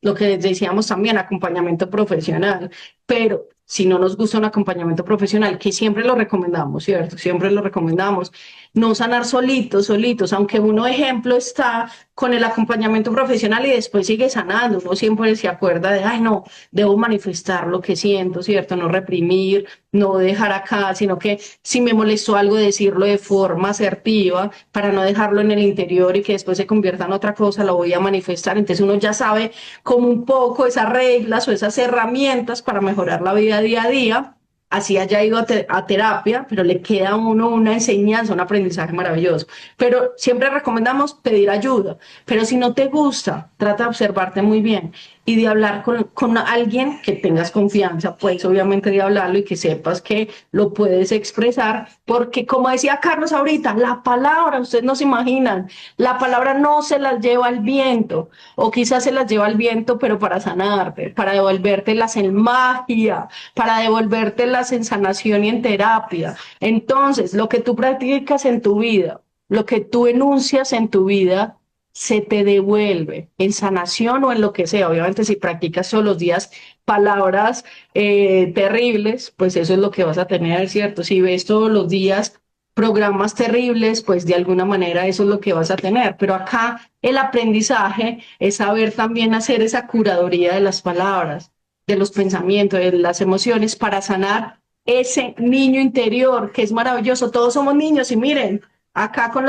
S2: lo que decíamos también, acompañamiento profesional, pero si no nos gusta un acompañamiento profesional, que siempre lo recomendamos, ¿cierto? Siempre lo recomendamos, no sanar solitos, solitos, aunque uno, ejemplo, está con el acompañamiento profesional y después sigue sanando, uno siempre se acuerda de, ay, no, debo manifestar lo que siento, ¿cierto? No reprimir, no dejar acá, sino que si me molestó algo, decirlo de forma asertiva para no dejarlo en el interior y que después se convierta en otra cosa, lo voy a manifestar. Entonces uno ya sabe como un poco esas reglas o esas herramientas para mejorar la vida día a día. Así haya ido a terapia, pero le queda a uno una enseñanza, un aprendizaje maravilloso. Pero siempre recomendamos pedir ayuda. Pero si no te gusta, trata de observarte muy bien y de hablar con alguien que tengas confianza, pues obviamente de hablarlo y que sepas que lo puedes expresar, porque como decía Carlos ahorita, la palabra, ustedes no se imaginan, la palabra no se las lleva al viento, o quizás se las lleva al viento, pero para sanarte, para devolvértelas en magia, para devolvértelas en sanación y en terapia. Entonces, lo que tú practicas en tu vida, lo que tú enuncias en tu vida, se te devuelve en sanación o en lo que sea. Obviamente, si practicas todos los días palabras terribles, pues eso es lo que vas a tener, ¿cierto? Si ves todos los días programas terribles, pues de alguna manera eso es lo que vas a tener. Pero acá el aprendizaje es saber también hacer esa curaduría de las palabras, de los pensamientos, de las emociones para sanar ese niño interior que es maravilloso. Todos somos niños y miren, acá con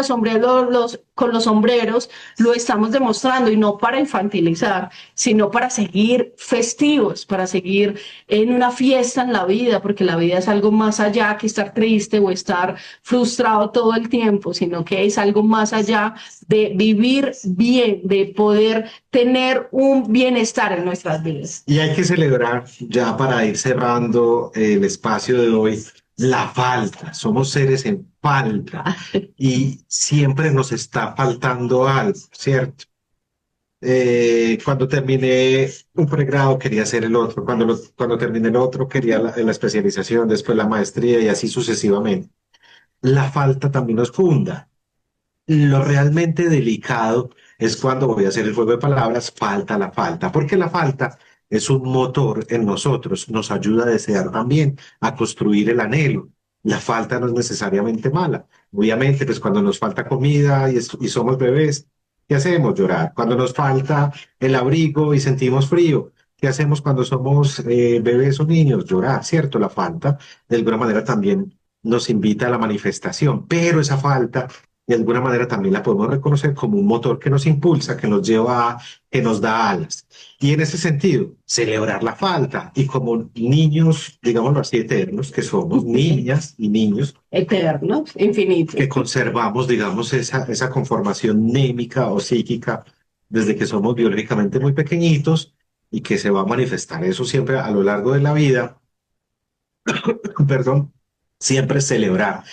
S2: con los sombreros lo estamos demostrando y no para infantilizar, sino para seguir festivos, para seguir en una fiesta en la vida, porque la vida es algo más allá que estar triste o estar frustrado todo el tiempo, sino que es algo más allá de vivir bien, de poder tener un bienestar en nuestras vidas.
S3: Y hay que celebrar, ya para ir cerrando el espacio de hoy, la falta. Somos seres en falta y siempre nos está faltando algo, ¿cierto? Cuando terminé un pregrado quería hacer el otro, cuando terminé el otro quería la especialización, después la maestría y así sucesivamente. La falta también nos funda. Lo realmente delicado es cuando voy a hacer el juego de palabras, falta la falta, porque la falta es un motor en nosotros, nos ayuda a desear también, a construir el anhelo. La falta no es necesariamente mala. Obviamente, pues cuando nos falta comida y somos bebés, ¿qué hacemos? Llorar. Cuando nos falta el abrigo y sentimos frío, ¿qué hacemos cuando somos bebés o niños? Llorar, ¿cierto? La falta, de alguna manera, también nos invita a la manifestación, pero esa falta, de alguna manera, también la podemos reconocer como un motor que nos impulsa, que nos lleva, que nos da alas. Y en ese sentido, celebrar la falta y como niños, digámoslo así, eternos, que somos niñas y niños,
S2: Eternos, infinitos.
S3: que conservamos, digamos, esa conformación némica o psíquica desde que somos biológicamente muy pequeñitos y que se va a manifestar eso siempre a lo largo de la vida, perdón, siempre celebrar.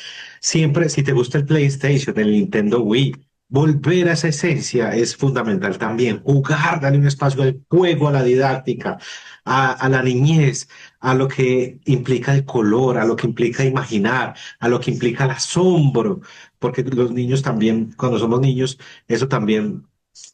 S3: Siempre, si te gusta el PlayStation, el Nintendo Wii, volver a esa esencia es fundamental también. Jugar, darle un espacio al juego, a la didáctica, a la niñez, a lo que implica el color, a lo que implica imaginar, a lo que implica el asombro, porque los niños también, cuando somos niños, eso también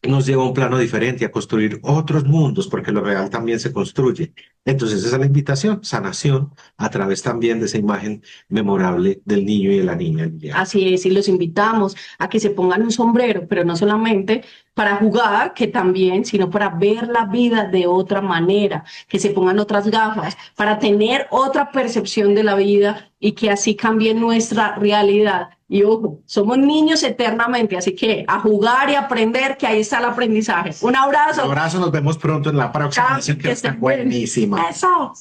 S3: nos lleva a un plano diferente, a construir otros mundos, porque lo real también se construye. Entonces esa es la invitación, sanación, a través también de esa imagen memorable del niño y de la niña.
S2: Así es, y los invitamos a que se pongan un sombrero, pero no solamente para jugar, que también, sino para ver la vida de otra manera, que se pongan otras gafas, para tener otra percepción de la vida y que así cambie nuestra realidad. Y ojo, somos niños eternamente, así que a jugar y aprender, que ahí está el aprendizaje. Un abrazo.
S3: Un abrazo, nos vemos pronto en la próxima sesión, que está buenísima.
S2: Eso.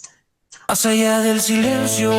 S1: Más allá del silencio,